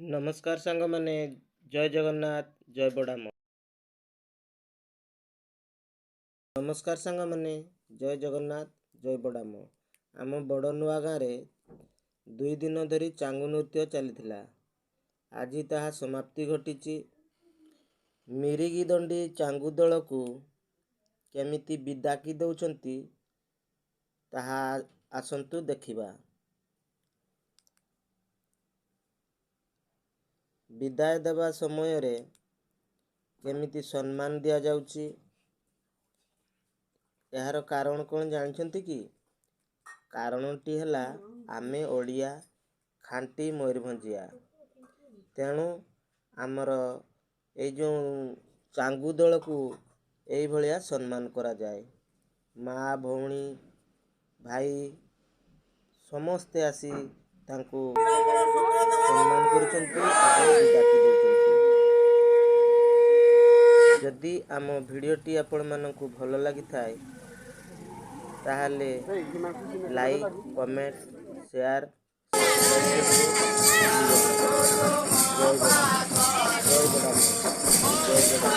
नमस्कार सांग माने जय जगन्नाथ जय बड़ाम। नमस्कार सांग माने जय जगन्नाथ जय बड़ाम। आम बड़ नुआ गाँव में 2 दिन धरी चांगु नृत्य चली। आज ताहा समाप्ति घटी। मिरिगी दंडी चांगु दल को केमिति विदाकी दौरान ताहा आसंतु देखिबा। विदाय देवा समय रे केमिति सम्मान दिया जाउची, यार कारण कौन जानछंती कि? कारणटी हला आमे ओडिया खांटी मयूरभंजिया, तेणु आमर ए जो चांगु दल को यही भलिया सम्मान करा जाए। माँ भौणी भाई समस्ते आसी तांको सम्मान करुचंती और विदाकी दउचंती। जदि आम भिडियोटी आपण मानकु भल लगी थाए ताहले लाइक कमेंट शेयर जय जगन्नाथ जय जगन्नाथ जय जगन्नाथ।